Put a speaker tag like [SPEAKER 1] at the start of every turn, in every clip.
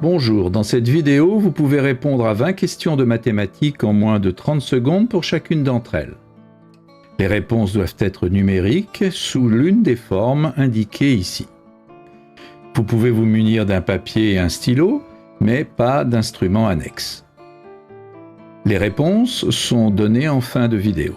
[SPEAKER 1] Bonjour, dans cette vidéo, vous pouvez répondre à 20 questions de mathématiques en moins de 30 secondes pour chacune d'entre elles. Les réponses doivent être numériques sous l'une des formes indiquées ici. Vous pouvez vous munir d'un papier et un stylo, mais pas d'instrument annexe. Les réponses sont données en fin de vidéo.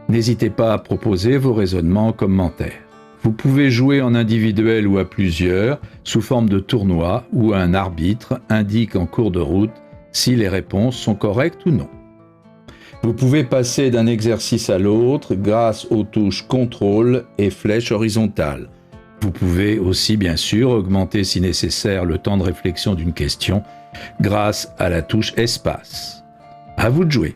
[SPEAKER 1] N'hésitez pas à proposer vos raisonnements en commentaire. Vous pouvez jouer en individuel ou à plusieurs, sous forme de tournoi, où un arbitre indique en cours de route si les réponses sont correctes ou non. Vous pouvez passer d'un exercice à l'autre grâce aux touches contrôle et flèche horizontale. Vous pouvez aussi bien sûr augmenter si nécessaire le temps de réflexion d'une question grâce à la touche espace. À vous de jouer.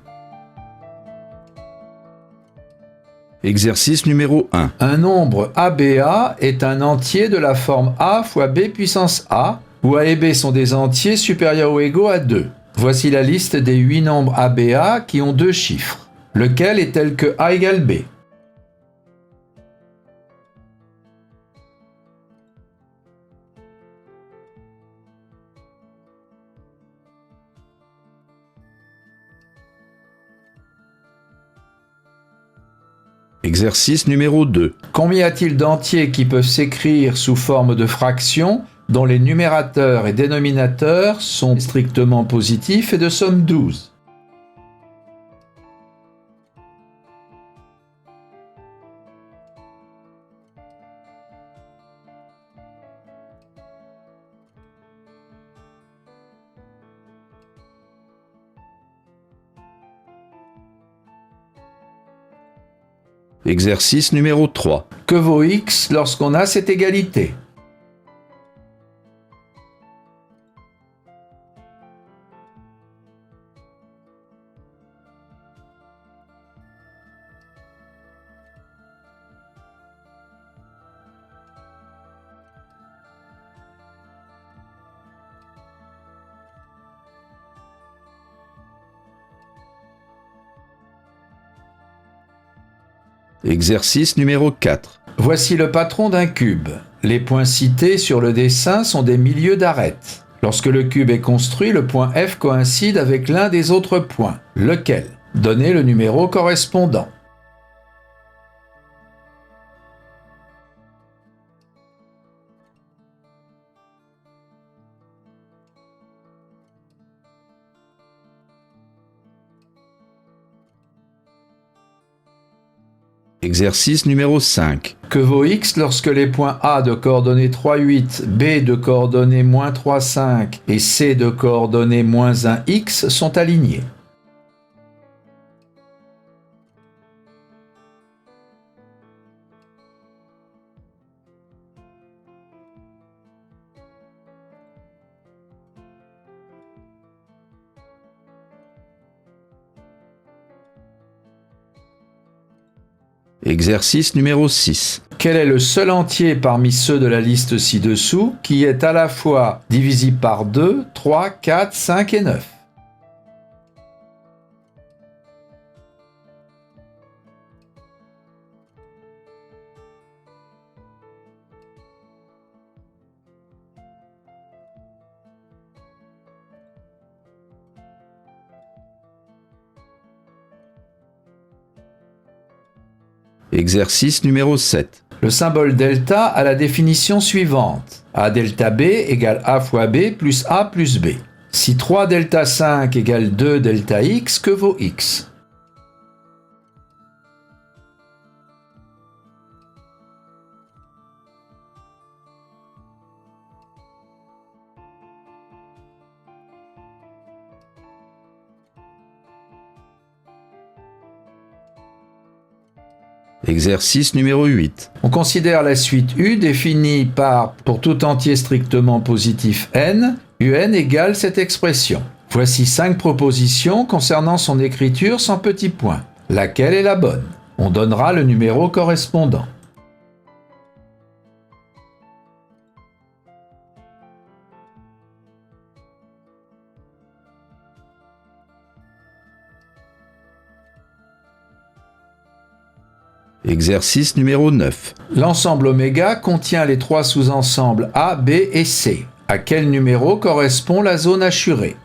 [SPEAKER 1] Exercice numéro 1.
[SPEAKER 2] Un nombre ABA est un entier de la forme A fois B puissance A, où A et B sont des entiers supérieurs ou égaux à 2. Voici la liste des 8 nombres ABA qui ont 2 chiffres. Lequel est tel que A égale B?
[SPEAKER 1] Exercice numéro 2.
[SPEAKER 2] Combien y a-t-il d'entiers qui peuvent s'écrire sous forme de fractions dont les numérateurs et dénominateurs sont strictement positifs et de somme 12?
[SPEAKER 1] Exercice numéro 3.
[SPEAKER 2] Que vaut x lorsqu'on a cette égalité?
[SPEAKER 1] Exercice numéro 4.
[SPEAKER 2] Voici le patron d'un cube. Les points cités sur le dessin sont des milieux d'arête. Lorsque le cube est construit, le point F coïncide avec l'un des autres points. Lequel? Donnez le numéro correspondant.
[SPEAKER 1] Exercice numéro 5.
[SPEAKER 2] Que vaut x lorsque les points A de coordonnées 3, 8, B de coordonnées moins 3, 5 et C de coordonnées moins 1, x sont alignés?
[SPEAKER 1] Exercice numéro 6.
[SPEAKER 2] Quel est le seul entier parmi ceux de la liste ci-dessous qui est à la fois divisible par 2, 3, 4, 5 et 9?
[SPEAKER 1] Exercice numéro 7.
[SPEAKER 2] Le symbole delta a la définition suivante. A delta B égale A fois B plus A plus B. Si 3 delta 5 égale 2 delta x, que vaut x?
[SPEAKER 1] Exercice numéro 8.
[SPEAKER 2] On considère la suite U définie par, pour tout entier strictement positif n, un égale cette expression. Voici 5 propositions concernant son écriture sans petits points. Laquelle est la bonne? On donnera le numéro correspondant.
[SPEAKER 1] Exercice numéro 9.
[SPEAKER 2] L'ensemble oméga contient les 3 sous-ensembles A, B et C. À quel numéro correspond la zone assurée?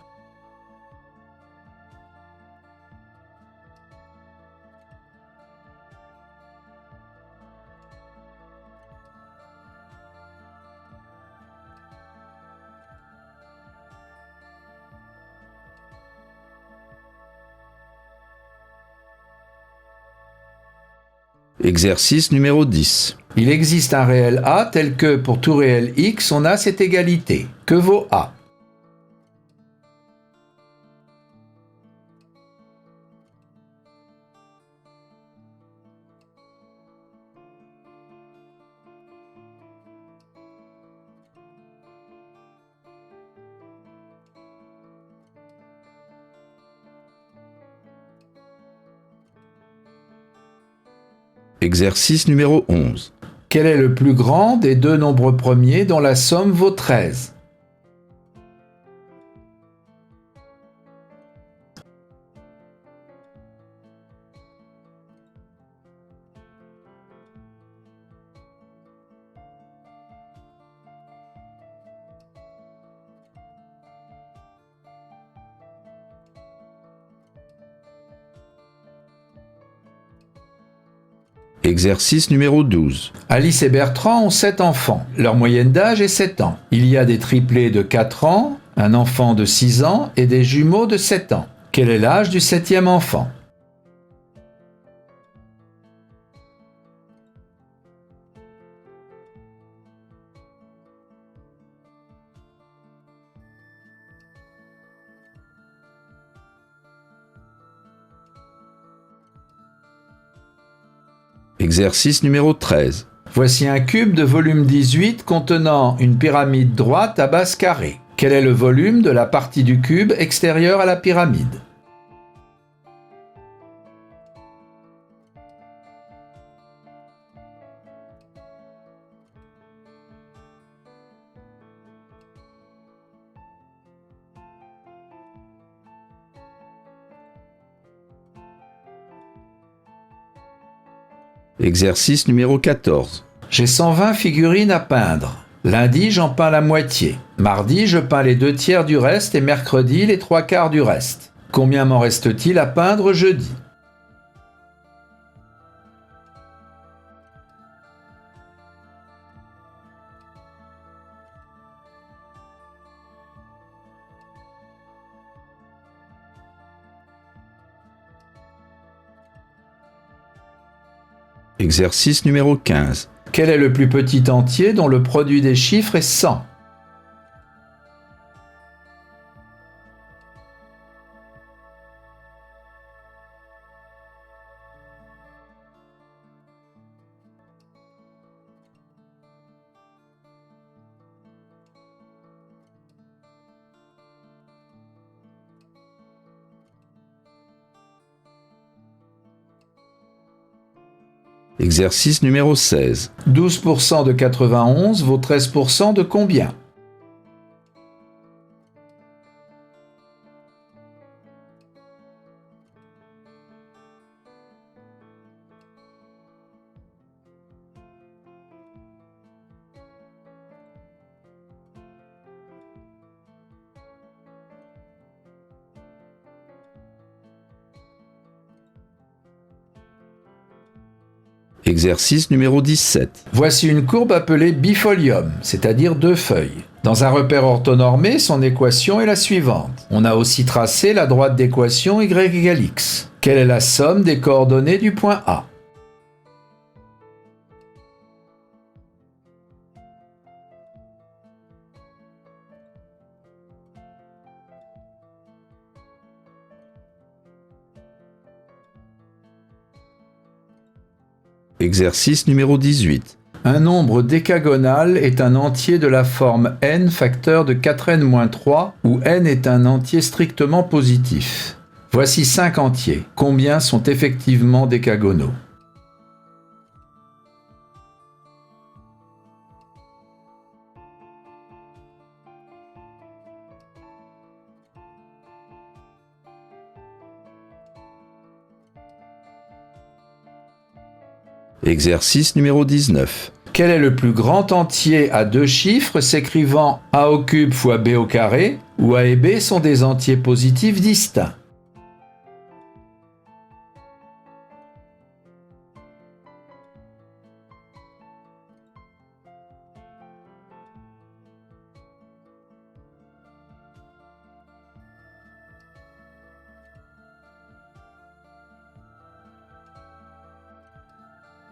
[SPEAKER 1] Exercice numéro 10.
[SPEAKER 2] Il existe un réel A tel que, pour tout réel x, on a cette égalité. Que vaut A?
[SPEAKER 1] Exercice numéro 11.
[SPEAKER 2] Quel est le plus grand des deux nombres premiers dont la somme vaut 13?
[SPEAKER 1] Exercice numéro 12.
[SPEAKER 2] Alice et Bertrand ont 7 enfants. Leur moyenne d'âge est 7 ans. Il y a des triplés de 4 ans, un enfant de 6 ans et des jumeaux de 7 ans. Quel est l'âge du 7e enfant?
[SPEAKER 1] Exercice numéro 13.
[SPEAKER 2] Voici un cube de volume 18 contenant une pyramide droite à base carrée. Quel est le volume de la partie du cube extérieure à la pyramide?
[SPEAKER 1] Exercice numéro 14.
[SPEAKER 2] J'ai 120 figurines à peindre. Lundi, j'en peins la moitié. Mardi, je peins les 2/3 du reste et mercredi, les 3/4 du reste. Combien m'en reste-t-il à peindre jeudi?
[SPEAKER 1] Exercice numéro 15.
[SPEAKER 2] Quel est le plus petit entier dont le produit des chiffres est 100?
[SPEAKER 1] Exercice numéro 16.
[SPEAKER 2] 12% de 91 vaut 13% de combien?
[SPEAKER 1] Exercice numéro 17.
[SPEAKER 2] Voici une courbe appelée bifolium, c'est-à-dire 2 feuilles. Dans un repère orthonormé, son équation est la suivante. On a aussi tracé la droite d'équation y égale x. Quelle est la somme des coordonnées du point A?
[SPEAKER 1] Exercice numéro 18.
[SPEAKER 2] Un nombre décagonal est un entier de la forme n facteur de 4n-3 où n est un entier strictement positif. Voici 5 entiers. Combien sont effectivement décagonaux?
[SPEAKER 1] Exercice numéro 19.
[SPEAKER 2] Quel est le plus grand entier à deux chiffres s'écrivant a au cube fois b au carré, où a et b sont des entiers positifs distincts?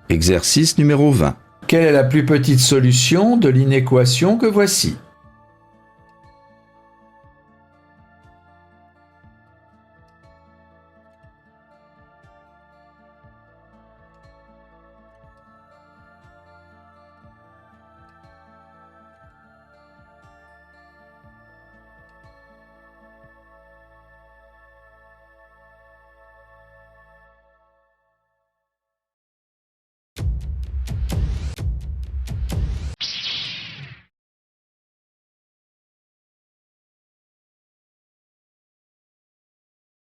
[SPEAKER 1] Exercice numéro 20.
[SPEAKER 2] Quelle est la plus petite solution de l'inéquation que voici?